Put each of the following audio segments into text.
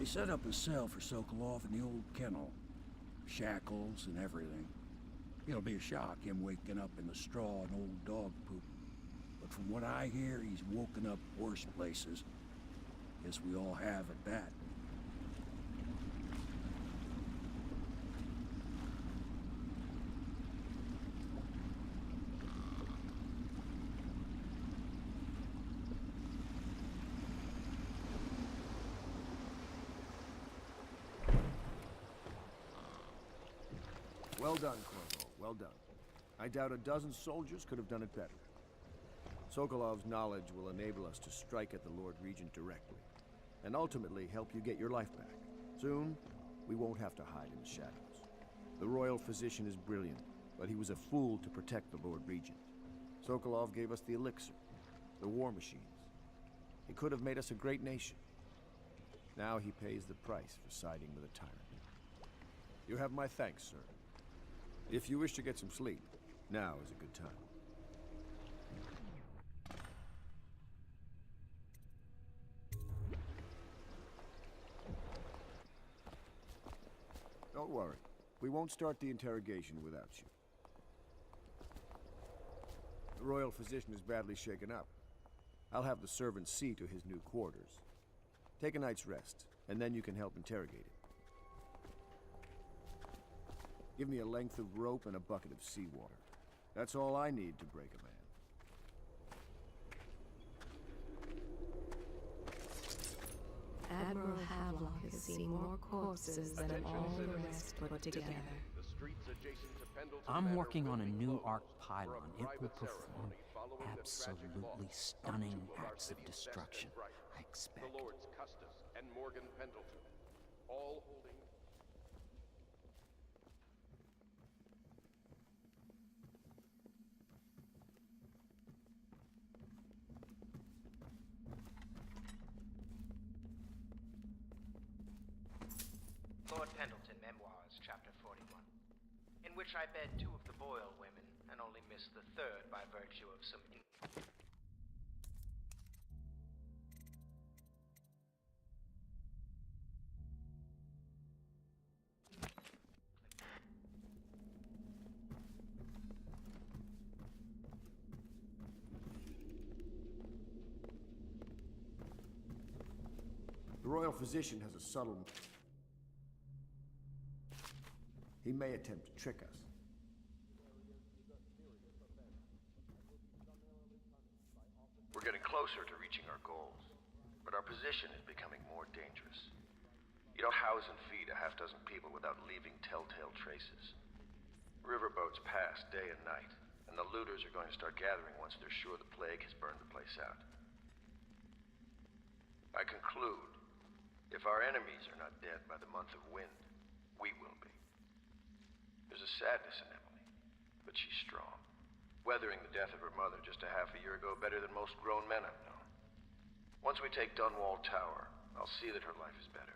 They set up a cell for Sokolov in the old kennel. Shackles and everything. It'll be a shock, him waking up in the straw and old dog poop. But from what I hear, he's woken up worse places. Guess we all have at that. Well done, Corvo. Well done. I doubt a dozen soldiers could have done it better. Sokolov's knowledge will enable us to strike at the Lord Regent directly, and ultimately help you get your life back. Soon, we won't have to hide in the shadows. The royal physician is brilliant, but he was a fool to protect the Lord Regent. Sokolov gave us the elixir, the war machines. He could have made us a great nation. Now he pays the price for siding with a tyrant. You have my thanks, sir. If you wish to get some sleep, now is a good time. Don't worry. We won't start the interrogation without you. The royal physician is badly shaken up. I'll have the servants see to his new quarters. Take a night's rest, and then you can help interrogate him. Give me a length of rope and a bucket of seawater. That's all I need to break a man. Admiral Havelock has seen more corpses than all the rest put together. I'm working on a new arc pylon. It will perform absolutely stunning acts of destruction, I expect. The Lords Custis and Morgan Pendleton, all holding... Lord Pendleton Memoirs, Chapter 41, in which I bed two of the Boyle women and only missed the third by virtue of some... The royal physician has a subtle... He may attempt to trick us. We're getting closer to reaching our goals, but our position is becoming more dangerous. You don't house and feed a half-dozen people without leaving telltale traces. Riverboats pass day and night, and the looters are going to start gathering once they're sure the plague has burned the place out. I conclude, if our enemies are not dead by the month of wind, we will be. There's a sadness in Emily, but she's strong. Weathering the death of her mother just a half a year ago better than most grown men I've known. Once we take Dunwall Tower, I'll see that her life is better.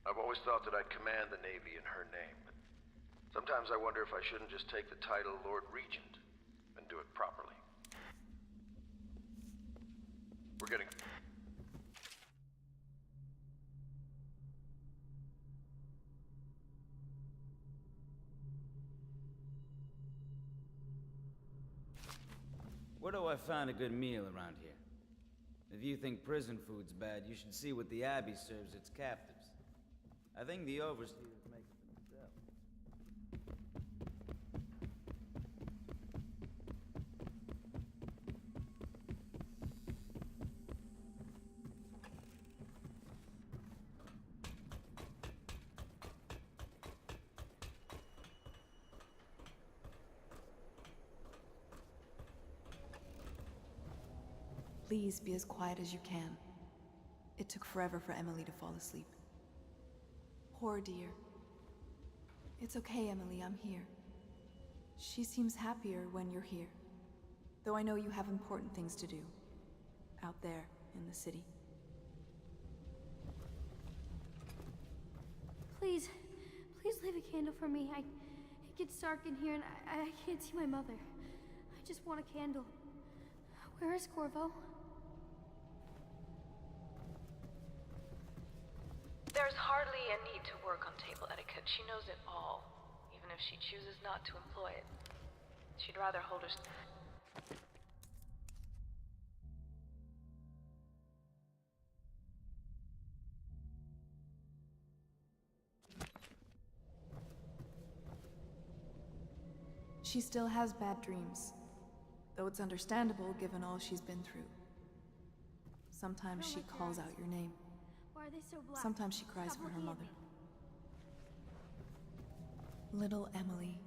I've always thought that I'd command the Navy in her name, but sometimes I wonder if I shouldn't just take the title Lord Regent and do it properly. We're getting... Where do I find a good meal around here? If you think prison food's bad, you should see what the Abbey serves its captives. I think the overseers make it themselves. Please be as quiet as you can. It took forever for Emily to fall asleep. Poor dear. It's okay, Emily, I'm here. She seems happier when you're here. Though I know you have important things to do. Out there, in the city. Please leave a candle for me. It gets dark in here and I can't see my mother. I just want a candle. Where is Corvo? There's hardly a need to work on table etiquette. She knows it all, even if she chooses not to employ it. She'd rather hold her... She still has bad dreams, though it's understandable given all she's been through. Sometimes she calls out your name. Why are they so black? Sometimes she cries Stop for her looking at mother. me. Little Emily.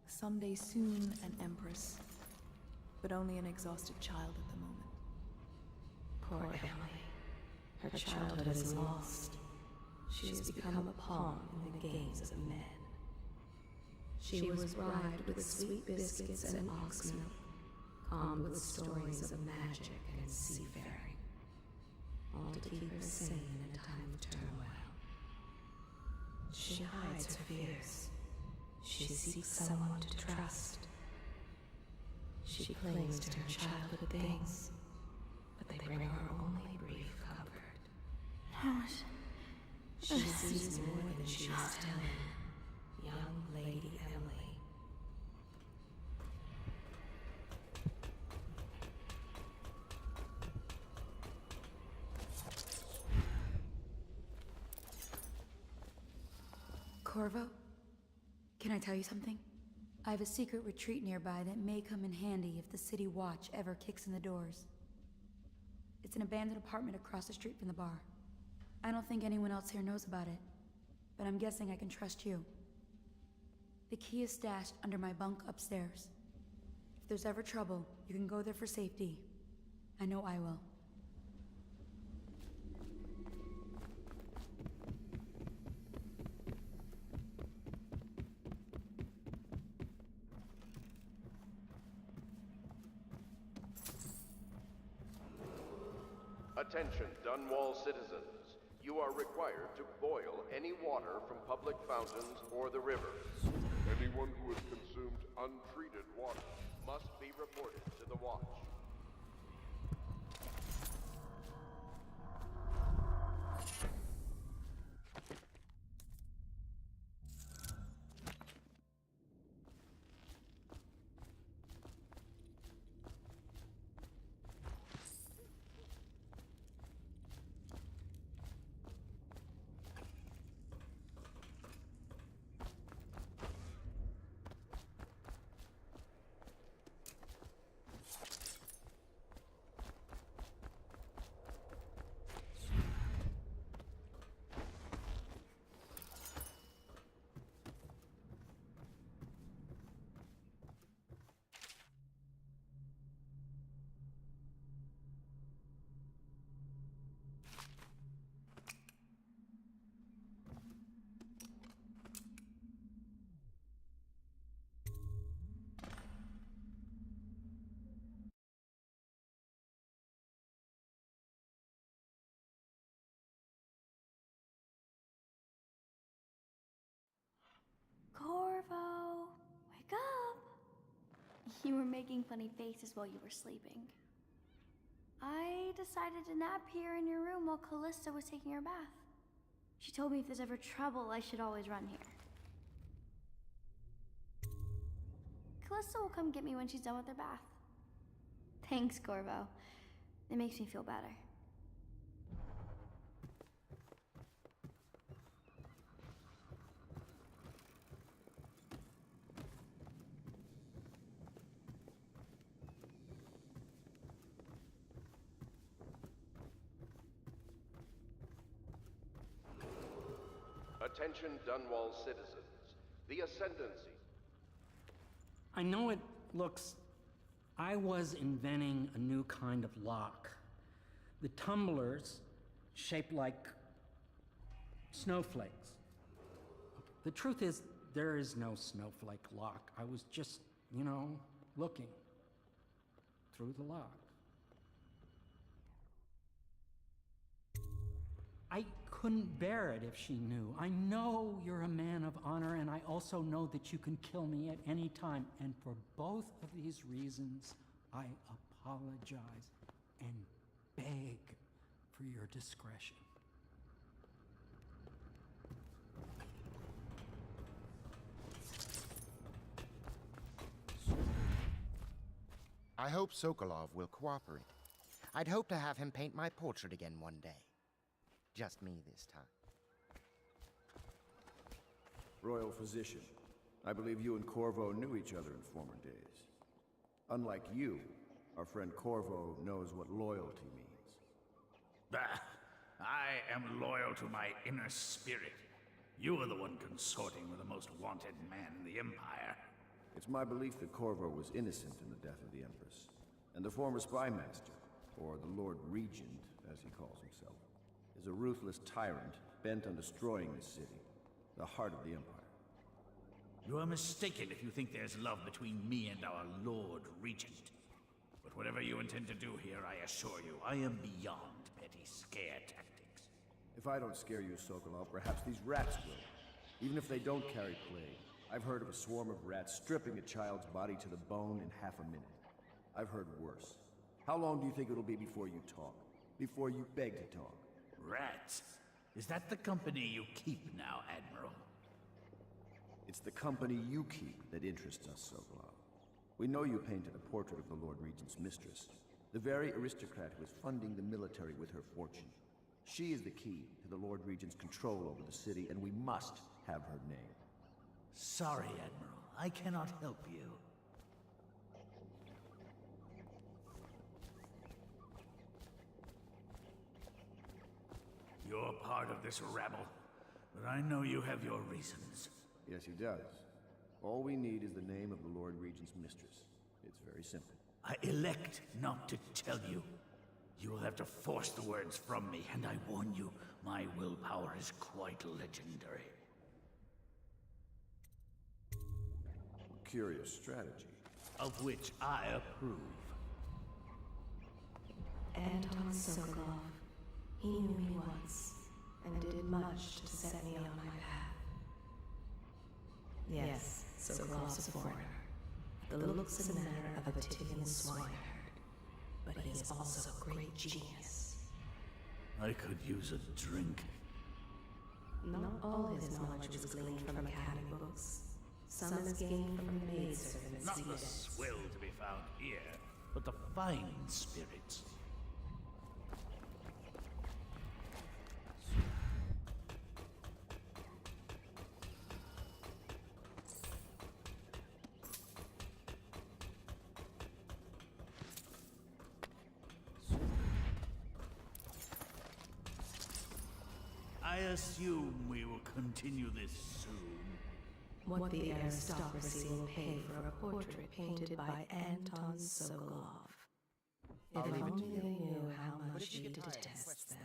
Someday soon an empress, but only an exhausted child at the moment. Poor Emily. Her childhood is lost. She has become a pawn in the games of men. She was bribed with sweet biscuits and ox milk, calmed with stories of magic and seafaring, all to keep her sane in a time of turmoil. She hides her fears. She seeks someone to trust. She clings to her childhood things, but they bring her only brief comfort. She sees more than she is telling. Young Lady Emily. Corvo? Can I tell you something? I have a secret retreat nearby that may come in handy if the city watch ever kicks in the doors. It's an abandoned apartment across the street from the bar. I don't think anyone else here knows about it, but I'm guessing I can trust you. The key is stashed under my bunk upstairs. If there's ever trouble, you can go there for safety. I know I will. Attention, Dunwall citizens. You are required to boil any water from public fountains or the rivers. Anyone who has consumed untreated water must be reported to the watch. Corvo, wake up! You were making funny faces while you were sleeping. I decided to nap here in your room while Callista was taking her bath. She told me if there's ever trouble, I should always run here. Callista will come get me when she's done with her bath. Thanks, Corvo. It makes me feel better. Attention, Dunwall citizens. The Ascendancy. I know it looks... I was inventing a new kind of lock. The tumblers, shaped like snowflakes. The truth is, there is no snowflake lock. I was just, looking through the lock. I couldn't bear it if she knew. I know you're a man of honor, and I also know that you can kill me at any time. And for both of these reasons, I apologize and beg for your discretion. I hope Sokolov will cooperate. I'd hope to have him paint my portrait again one day. Just me this time. Royal Physician, I believe you and Corvo knew each other in former days. Unlike you, our friend Corvo knows what loyalty means. Bah! I am loyal to my inner spirit. You are the one consorting with the most wanted man in the Empire. It's my belief that Corvo was innocent in the death of the Empress, and the former spy master, or the Lord Regent, as he calls himself, is a ruthless tyrant bent on destroying this city, the heart of the Empire. You are mistaken if you think there's love between me and our Lord Regent. But whatever you intend to do here, I assure you, I am beyond petty scare tactics. If I don't scare you, Sokolov, perhaps these rats will. Even if they don't carry plague, I've heard of a swarm of rats stripping a child's body to the bone in half a minute. I've heard worse. How long do you think it'll be before you talk? Before you beg to talk? Rats? Is that the company you keep now, Admiral? It's the company you keep that interests us, Sokolov. We know you painted a portrait of the Lord Regent's mistress, the very aristocrat who is funding the military with her fortune. She is the key to the Lord Regent's control over the city, and we must have her name. Sorry, Admiral. I cannot help you. You're part of this rabble, but I know you have your reasons. Yes, he does. All we need is the name of the Lord Regent's mistress. It's very simple. I elect not to tell you. You will have to force the words from me, and I warn you, my willpower is quite legendary. Curious strategy. Of which I approve. Anton Sokolov. He knew me once, and did much to set me on my path. Yes, Sokolov's a foreigner, the looks and manner of a Tivian swineherd, but he is also a great genius. I could use a drink. Not all his knowledge was gleaned from academy books. Some is gained from maidservants. Not the swill to be found here, but the fine spirits. I assume we will continue this soon. What the aristocracy will pay for a portrait painted by Anton Sokolov. If only they knew how much he detests them.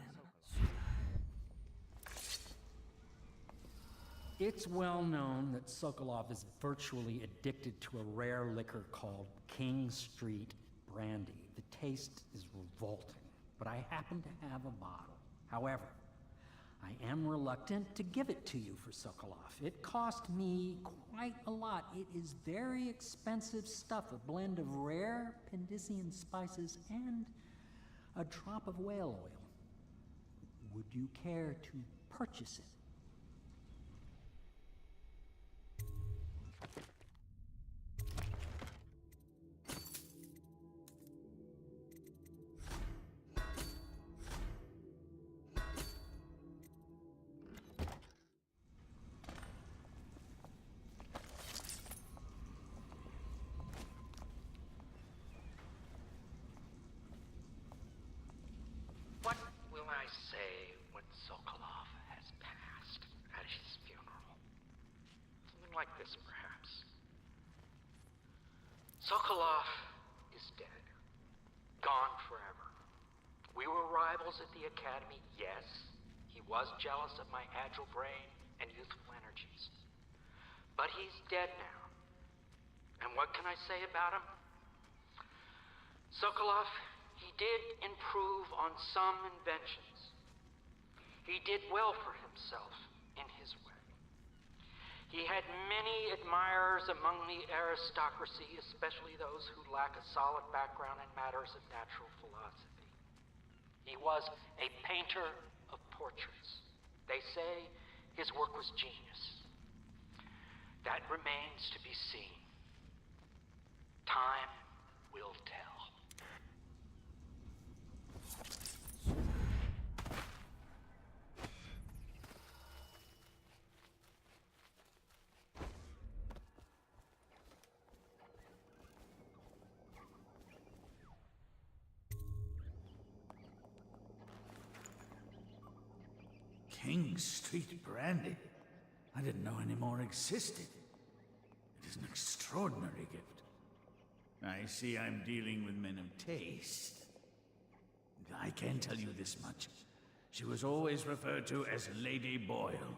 It's well known that Sokolov is virtually addicted to a rare liquor called King Street Brandy. The taste is revolting, but I happen to have a bottle. However, I am reluctant to give it to you for Sokolov. It cost me quite a lot. It is very expensive stuff, a blend of rare Pendician spices and a drop of whale oil. Would you care to purchase it? What will I say when Sokolov has passed at his funeral? Something like this, perhaps. Sokolov is dead. Gone forever. We were rivals at the Academy, yes. He was jealous of my agile brain and youthful energies. But he's dead now. And what can I say about him? Sokolov, he did improve on some inventions. He did well for himself in his way. He had many admirers among the aristocracy, especially those who lack a solid background in matters of natural philosophy. He was a painter of portraits. They say his work was genius. That remains to be seen. Time will tell. King Street brandy? I didn't know any more existed. It is an extraordinary gift. I see I'm dealing with men of taste. I can tell you this much. She was always referred to as Lady Boyle.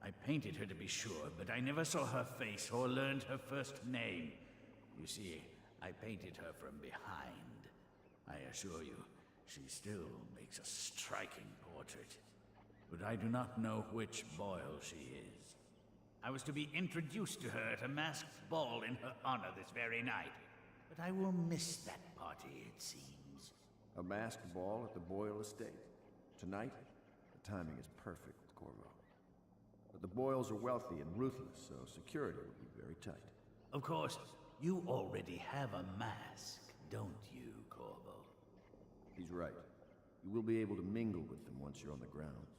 I painted her to be sure, but I never saw her face or learned her first name. You see, I painted her from behind. I assure you, she still makes a striking portrait. But I do not know which Boyle she is. I was to be introduced to her at a masked ball in her honor this very night. But I will miss that party, it seems. A masked ball at the Boyle estate. Tonight? The timing is perfect, Corvo. But the Boyles are wealthy and ruthless, so security will be very tight. Of course, you already have a mask, don't you, Corvo? He's right. You will be able to mingle with them once you're on the grounds.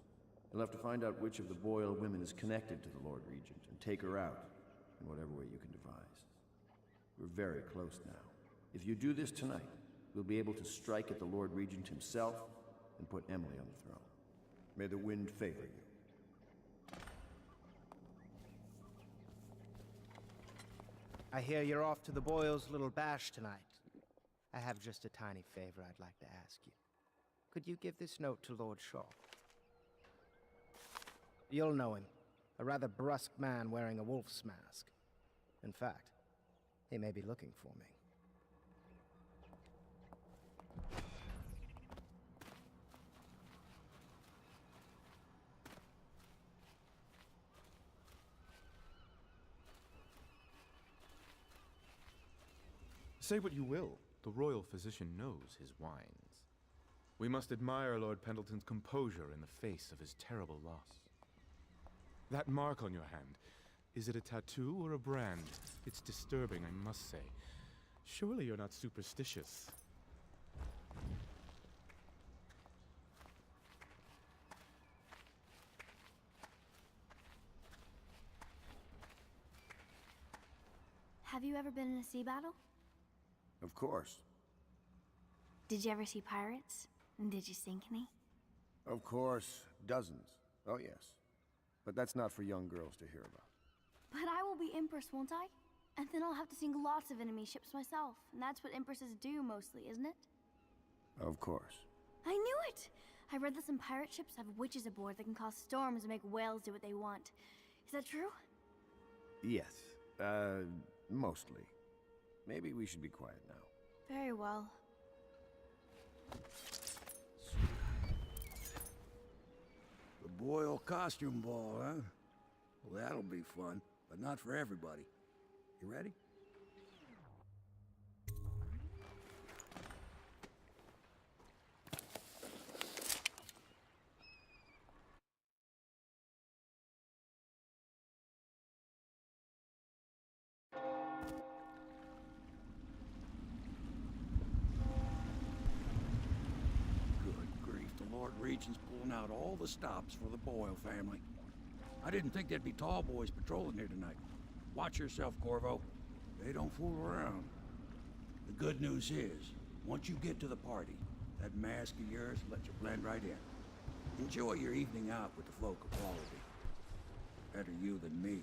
You'll have to find out which of the Boyle women is connected to the Lord Regent and take her out in whatever way you can devise. We're very close now. If you do this tonight, we'll be able to strike at the Lord Regent himself and put Emily on the throne. May the wind favor you. I hear you're off to the Boyles' little bash tonight. I have just a tiny favor I'd like to ask you. Could you give this note to Lord Shaw? You'll know him. A rather brusque man wearing a wolf's mask. In fact, he may be looking for me. Say what you will, the royal physician knows his wines. We must admire Lord Pendleton's composure in the face of his terrible loss. That mark on your hand, is it a tattoo or a brand? It's disturbing, I must say. Surely you're not superstitious. Have you ever been in a sea battle? Of course. Did you ever see pirates? And did you sink any? Of course. Dozens. Oh, yes. But that's not for young girls to hear about. But I will be Empress, won't I? And then I'll have to sink lots of enemy ships myself. And that's what Empresses do mostly, isn't it? Of course. I knew it! I read that some pirate ships have witches aboard that can cause storms and make whales do what they want. Is that true? Yes. Mostly. Maybe we should be quiet now. Very well. The Boyle costume ball, huh? Well, that'll be fun, but not for everybody. You ready? Regent's pulling out all the stops for the Boyle family. I didn't think there'd be tall boys patrolling here tonight. Watch yourself, Corvo. They don't fool around. The good news is, once you get to the party, that mask of yours lets you blend right in. Enjoy your evening out with the folk of quality. Better you than me.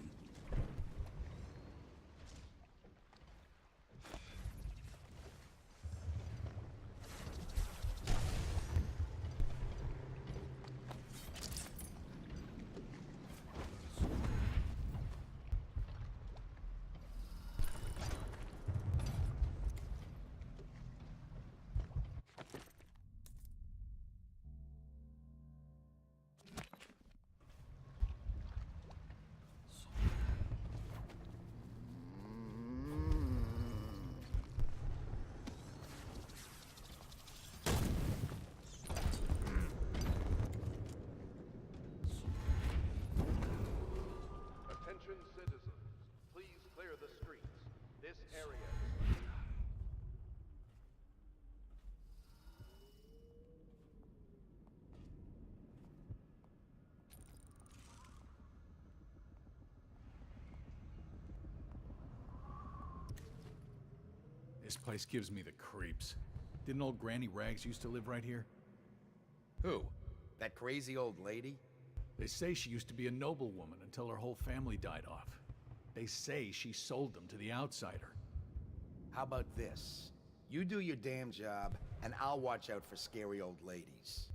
Attention citizens, please clear the streets. This area is... This place gives me the creeps. Didn't old Granny Rags used to live right here? Who? That crazy old lady? They say she used to be a noblewoman until her whole family died off. They say she sold them to the outsider. How about this? You do your damn job, and I'll watch out for scary old ladies.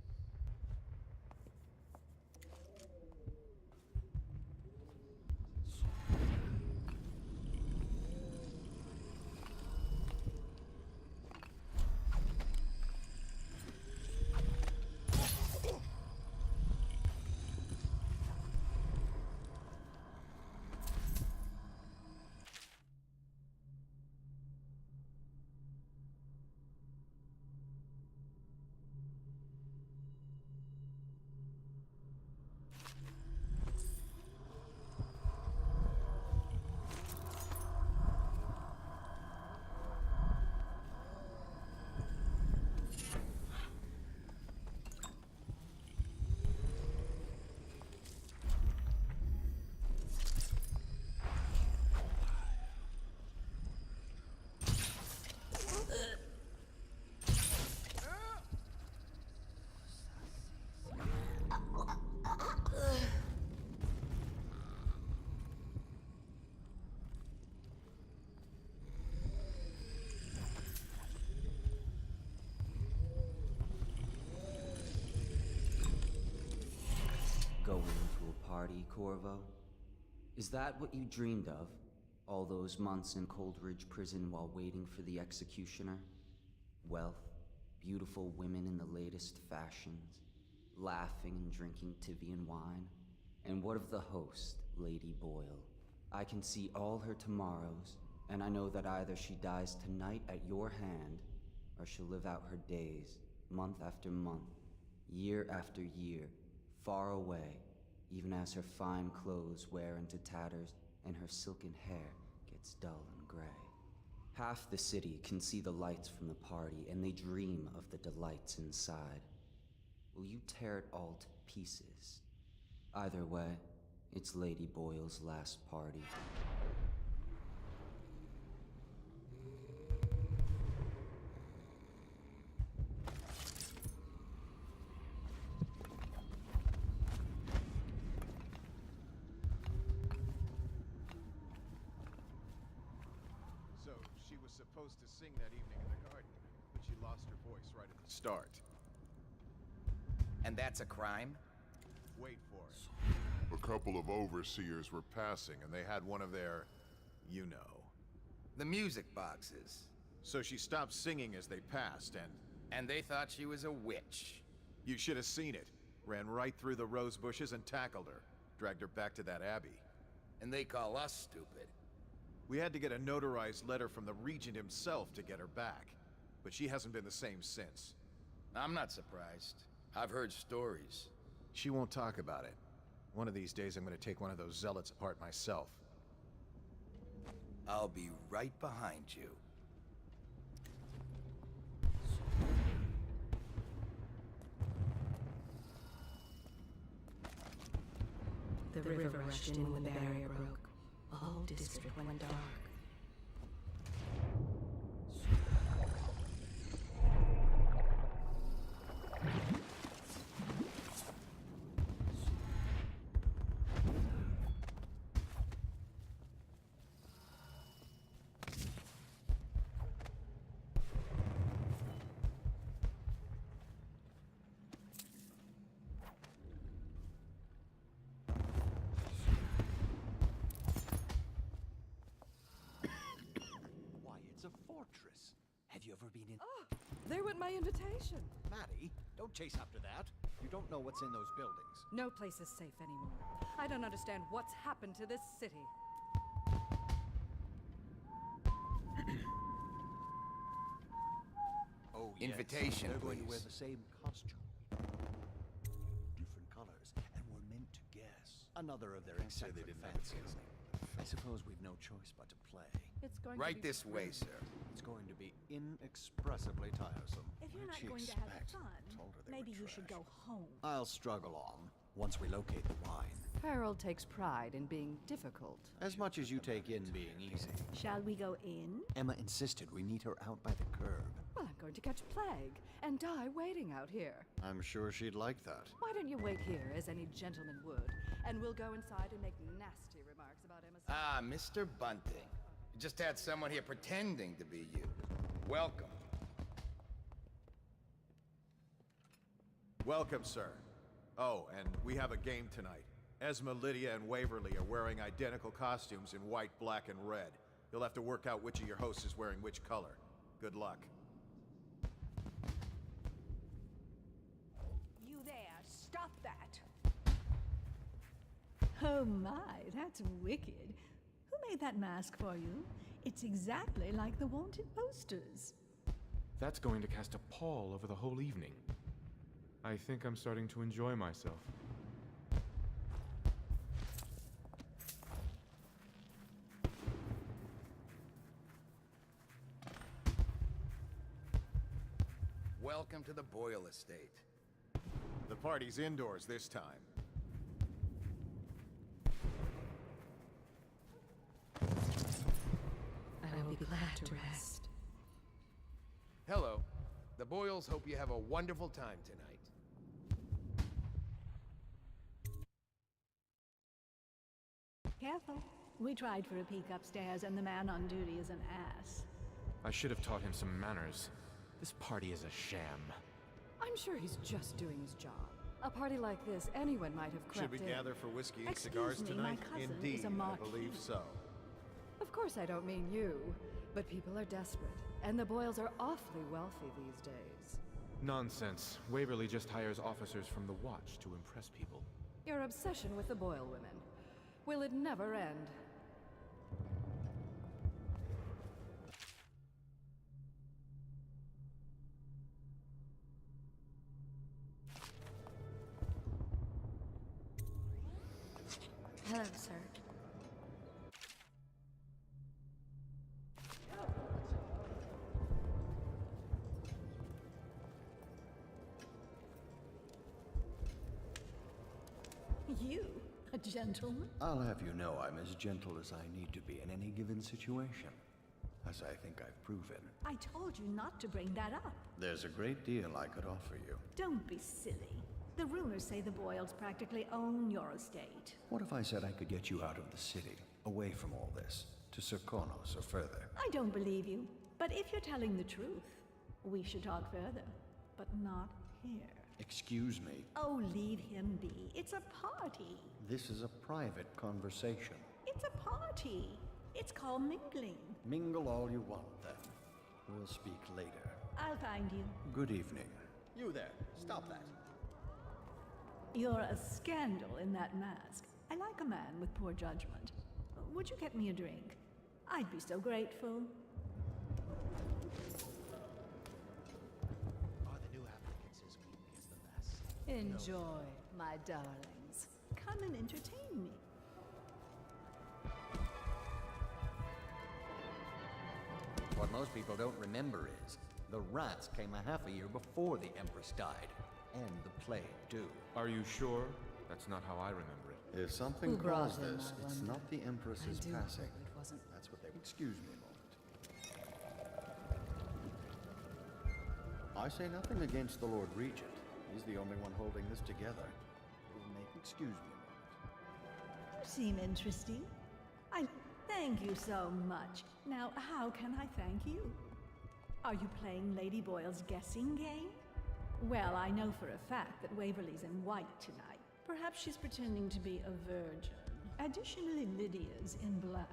Going to a party, Corvo? Is that what you dreamed of? All those months in Coldridge Prison while waiting for the executioner? Wealth, beautiful women in the latest fashions, laughing and drinking Tivian wine? And what of the host, Lady Boyle? I can see all her tomorrows, and I know that either she dies tonight at your hand, or she'll live out her days, month after month, year after year, far away, even as her fine clothes wear into tatters and her silken hair gets dull and gray. Half the city can see the lights from the party, and they dream of the delights inside. Will you tear it all to pieces? Either way, it's Lady Boyle's last party. So, she was supposed to sing that evening in the garden, but she lost her voice right at the start. And that's a crime? Wait for it. A couple of overseers were passing, and they had one of their, you know. The music boxes. So she stopped singing as they passed, and... And they thought she was a witch. You should have seen it. Ran right through the rose bushes and tackled her. Dragged her back to that abbey. And they call us stupid. We had to get a notarized letter from the Regent himself to get her back. But she hasn't been the same since. I'm not surprised. I've heard stories. She won't talk about it. One of these days I'm gonna take one of those zealots apart myself. I'll be right behind you. The river rushed in when the barrier broke. The whole district went dark. Have you ever been in? Oh, there went my invitation. Maddie, don't chase after that. You don't know what's in those buildings. No place is safe anymore. I don't understand what's happened to this city. Oh, yes. Invitation, They're going to please. wear the same costume. Different colors, and we're meant to guess. Another of their eccentric fancies. I suppose we've no choice but to play. It's going Right to be this way, sir. It's going to be inexpressibly tiresome. If you're What'd not she going to have expect? fun, Told her they maybe were you should trash. go home. I'll struggle on once we locate the wine. Harold takes pride in being difficult. As much as you take in being easy. Shall we go in? Emma insisted we meet her out by the curb. Well, I'm going to catch plague and die waiting out here. I'm sure she'd like that. Why don't you wait here, as any gentleman would, and we'll go inside and make nasty remarks about Emma. Ah, Mr. Bunting. You just had someone here pretending to be you. Welcome. Welcome, sir. Oh, and we have a game tonight. Esma, Lydia, and Waverly are wearing identical costumes in white, black, and red. You'll have to work out which of your hosts is wearing which color. Good luck. You there, stop that! Oh my, that's wicked. Who made that mask for you? It's exactly like the wanted posters. That's going to cast a pall over the whole evening. I think I'm starting to enjoy myself. Welcome to the Boyle estate. The party's indoors this time. I will be glad to rest. Hello. The Boyles hope you have a wonderful time tonight. Careful. We tried for a peek upstairs, and the man on duty is an ass. I should have taught him some manners. This party is a sham. I'm sure he's just doing his job. A party like this, anyone might have crept Should we in. gather for whiskey and Excuse cigars me, tonight? my cousin Indeed, is a I marquis. believe so. Of course I don't mean you, but people are desperate, and the Boyles are awfully wealthy these days. Nonsense. Waverly just hires officers from the Watch to impress people. Your obsession with the Boyle women. Will it never end? Hello, sir. You? A gentleman? I'll have you know I'm as gentle as I need to be in any given situation, as I think I've proven. I told you not to bring that up. There's a great deal I could offer you. Don't be silly. The rumors say the Boyles practically own your estate. What if I said I could get you out of the city, away from all this, to Serkonos or further? I don't believe you, but if you're telling the truth, we should talk further, but not here. Excuse me. Oh, leave him be. It's a party. This is a private conversation. It's a party. It's called mingling. Mingle all you want, then. We'll speak later. I'll find you. Good evening. You there. Stop that. You're a scandal in that mask. I like a man with poor judgment. Would you get me a drink? I'd be so grateful. Are the new applicants as creepy as the best? Enjoy, my darlings. Come and entertain me. What most people don't remember is, the rats came a half a year before the Empress died. And the plague, too. Are you sure? That's not how I remember it. If something Who brought caused him, this, I it's wonder? not the Empress's I do passing. hope it wasn't. That's what they would. Excuse me a moment. I say nothing against the Lord Regent. He's the only one holding this together. Excuse me a moment. You seem interesting. I thank you so much. Now, how can I thank you? Are you playing Lady Boyle's guessing game? Well, I know for a fact that Waverly's in white tonight. Perhaps she's pretending to be a virgin. Additionally, Lydia's in black.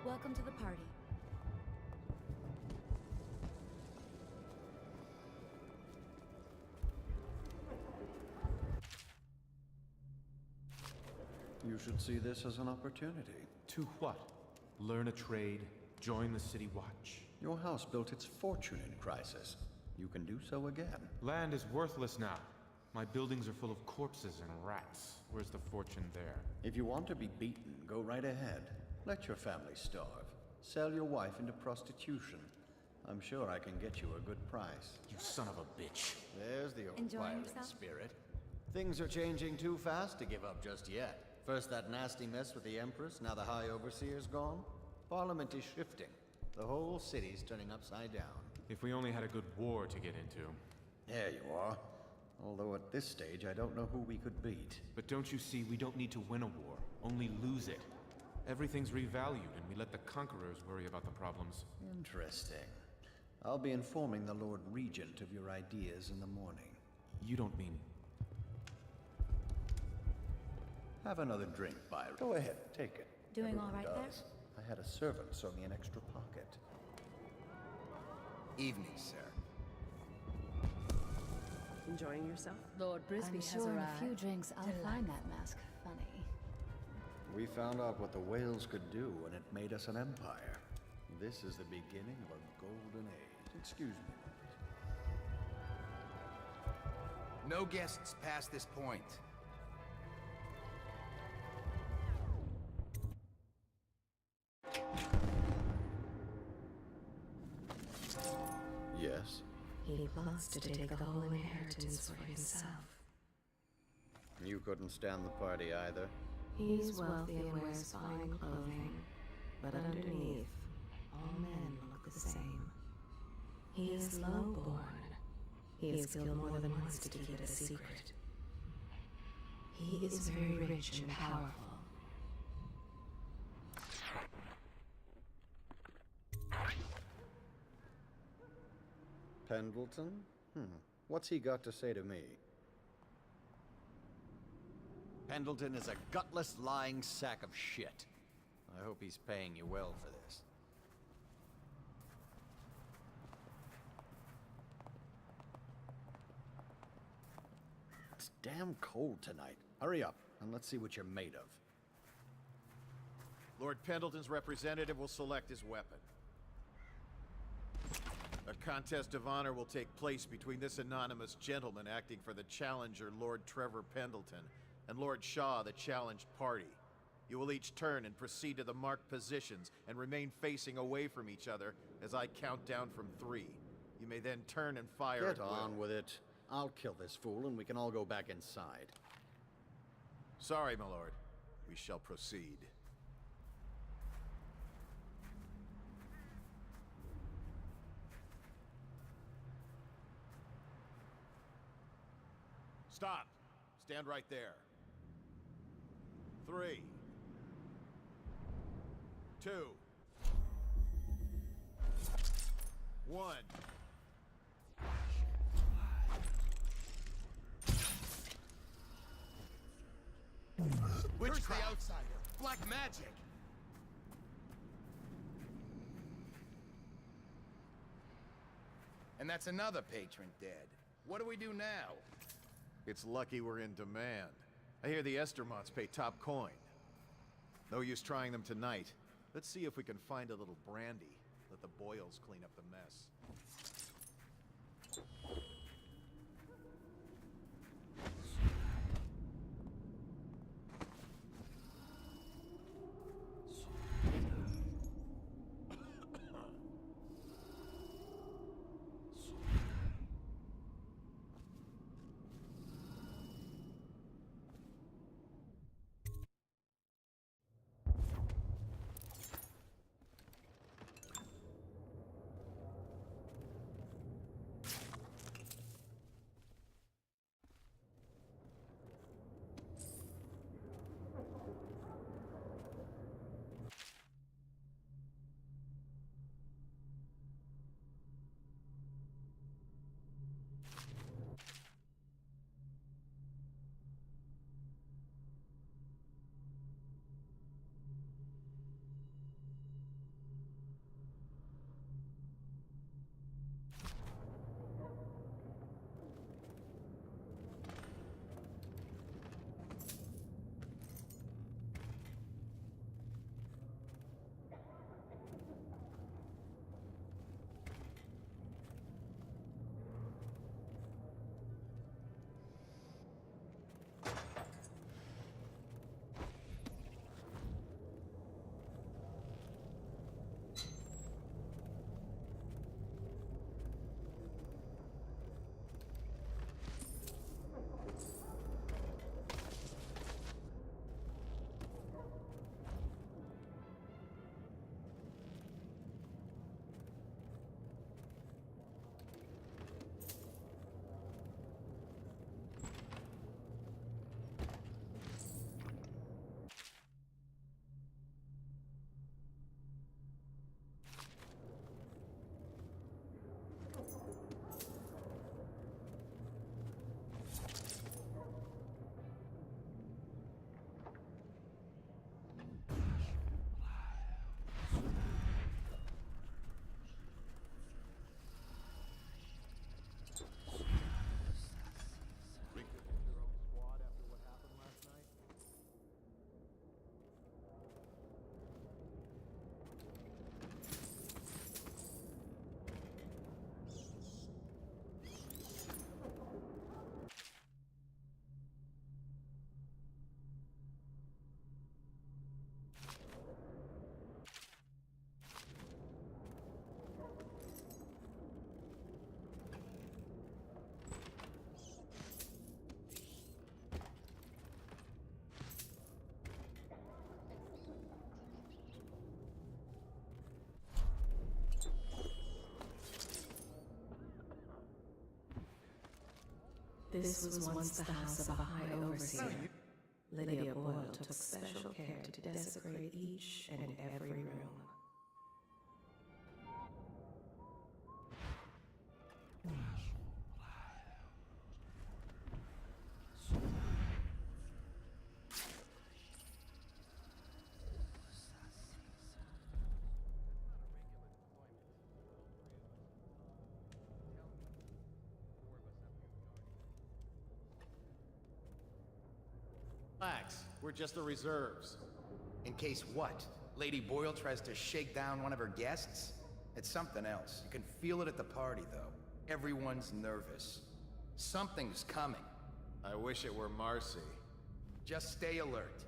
Welcome to the party. You should see this as an opportunity. To what? Learn a trade? Join the City Watch? Your house built its fortune in crisis. You can do so again. Land is worthless now. My buildings are full of corpses and rats. Where's the fortune there? If you want to be beaten, go right ahead. Let your family starve. Sell your wife into prostitution. I'm sure I can get you a good price. You son of a bitch. There's the old Enjoying pirate yourself? spirit. Things are changing too fast to give up just yet. First that nasty mess with the Empress, now the High Overseer's gone. Parliament is shifting. The whole city's turning upside down. If we only had a good war to get into. There you are. Although at this stage, I don't know who we could beat. But don't you see, we don't need to win a war, only lose it. Everything's revalued, and we let the conquerors worry about the problems. Interesting. I'll be informing the Lord Regent of your ideas in the morning. You don't mean... Have another drink, Byron. Go ahead, take it. Doing all Everyone right there? does. I had a servant sew me an extra pocket. Evening, sir. Enjoying yourself? Lord Brisby I'm has sure in arrived. a few drinks I'll find that mask funny. We found out what the whales could do, and it made us an empire. This is the beginning of a golden age. Excuse me. No guests past this point. Yes? He plots to take the whole inheritance for himself. You couldn't stand the party either? He's wealthy and wears fine clothing, but underneath, all men look the same. He is low-born. He has killed more than once to keep it a secret. He is very rich and powerful. Pendleton? What's he got to say to me? Pendleton is a gutless, lying sack of shit. I hope he's paying you well for this. It's damn cold tonight. Hurry up, and let's see what you're made of. Lord Pendleton's representative will select his weapon. A contest of honor will take place between this anonymous gentleman acting for the challenger, Lord Trevor Pendleton, and Lord Shaw, the challenged party. You will each turn and proceed to the marked positions and remain facing away from each other as I count down from 3. You may then turn and fire Get at will. on with it. I'll kill this fool and we can all go back inside. Sorry, my lord. We shall proceed. Stop. Stand right there. 3, 2, 1. Which the outsider? Black magic! And that's another patron dead. What do we do now? It's lucky we're in demand. I hear the Estermonts pay top coin. No use trying them tonight. Let's see if we can find a little brandy. Let the Boyles clean up the mess. This was once the house of a high overseer. Lydia Boyle took special care to desecrate each and every room. Relax, we're just the reserves. In case what? Lady Boyle tries to shake down one of her guests? It's something else. You can feel it at the party, though. Everyone's nervous. Something's coming. I wish it were Marcy. Just stay alert.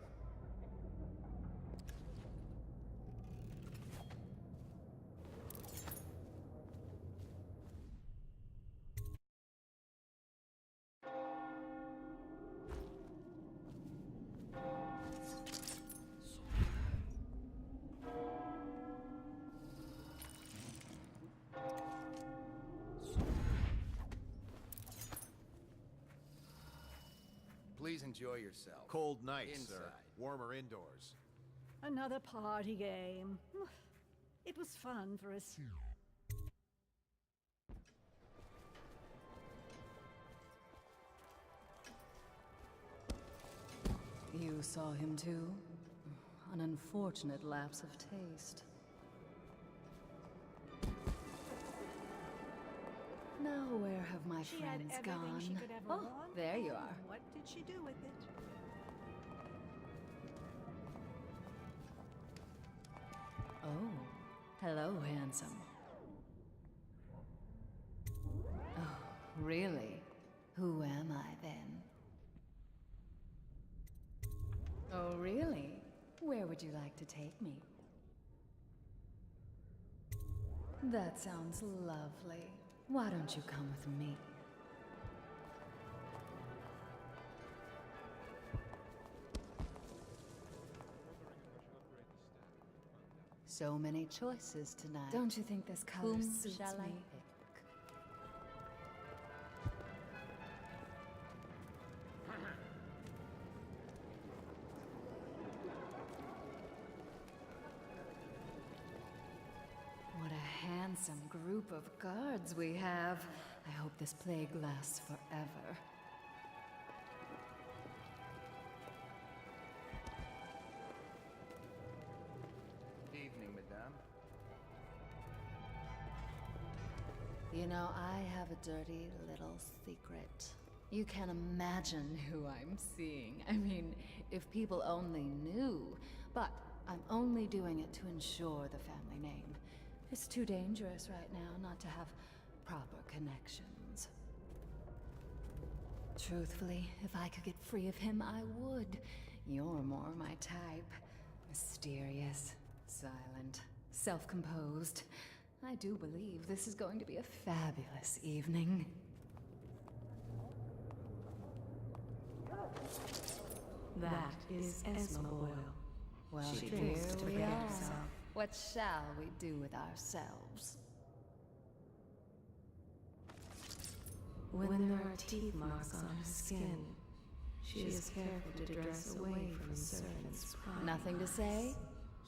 Please enjoy yourself. Cold nights, Inside. sir. Warmer indoors. Another party game. It was fun for us. You saw him too? An unfortunate lapse of taste. Now where have my She had friends everything gone? she could ever Oh, want. there you are. What did she do with it? Oh, hello, handsome. Oh, really? Who am I then? Oh, really? Where would you like to take me? That sounds lovely. Why don't you come with me? So many choices tonight. Don't you think this color Whom suits shall I me? What a handsome group of guards we have. I hope this plague lasts forever. Evening, madame. You know, I have a dirty little secret. You can't imagine who I'm seeing. I mean, if people only knew. But I'm only doing it to ensure the family name. It's too dangerous right now not to have proper connections. Truthfully, if I could get free of him, I would. You're more my type. Mysterious, silent, self-composed. I do believe this is going to be a fabulous evening. That is Esma Boyle. Well, She here drinks to we forget are. herself. What shall we do with ourselves? When there are teeth marks on her skin, she is careful to dress away from servants' prying Nothing to eyes. say?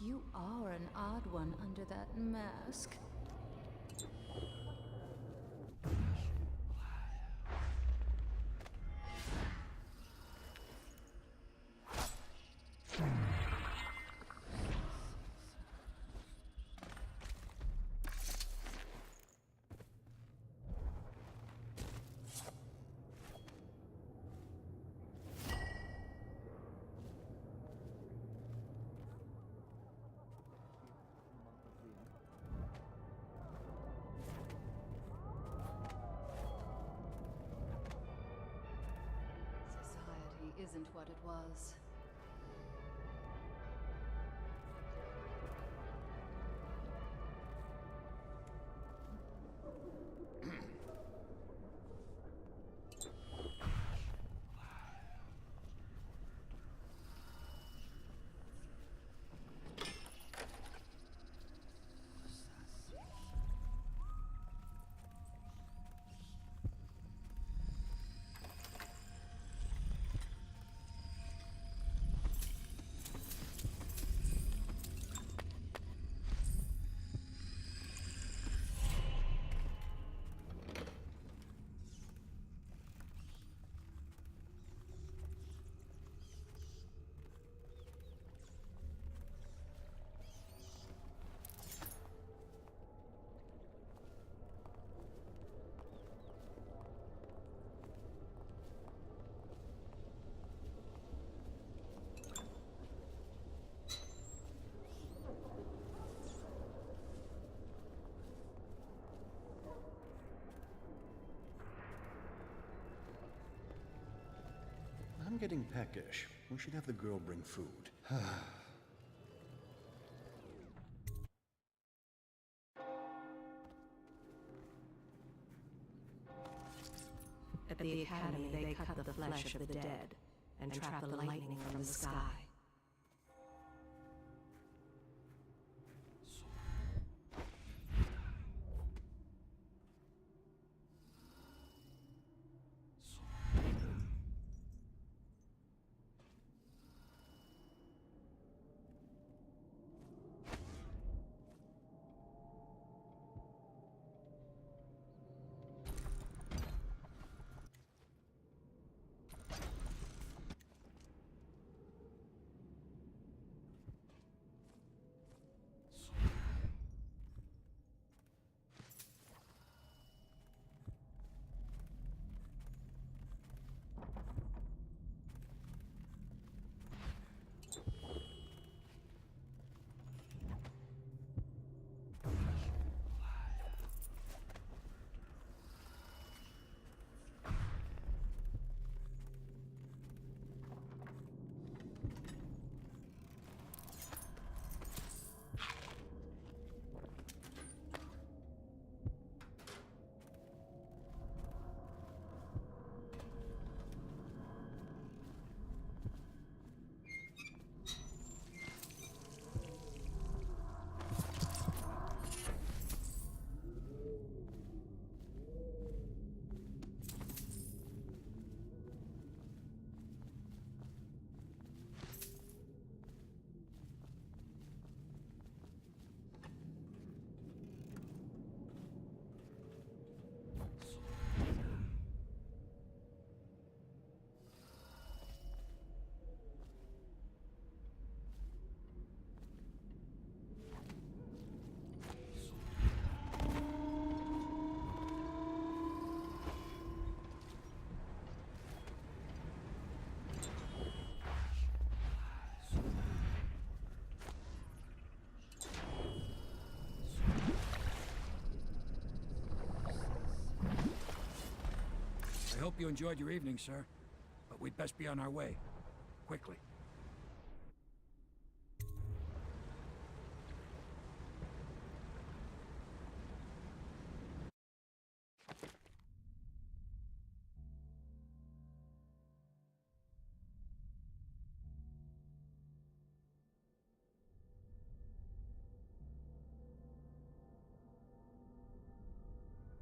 You are an odd one under that mask. Society isn't what it was. getting peckish. We should have the girl bring food. At the Academy, they cut the flesh of the dead and trap the lightning from the sky. I hope you enjoyed your evening, sir. But we'd best be on our way. Quickly.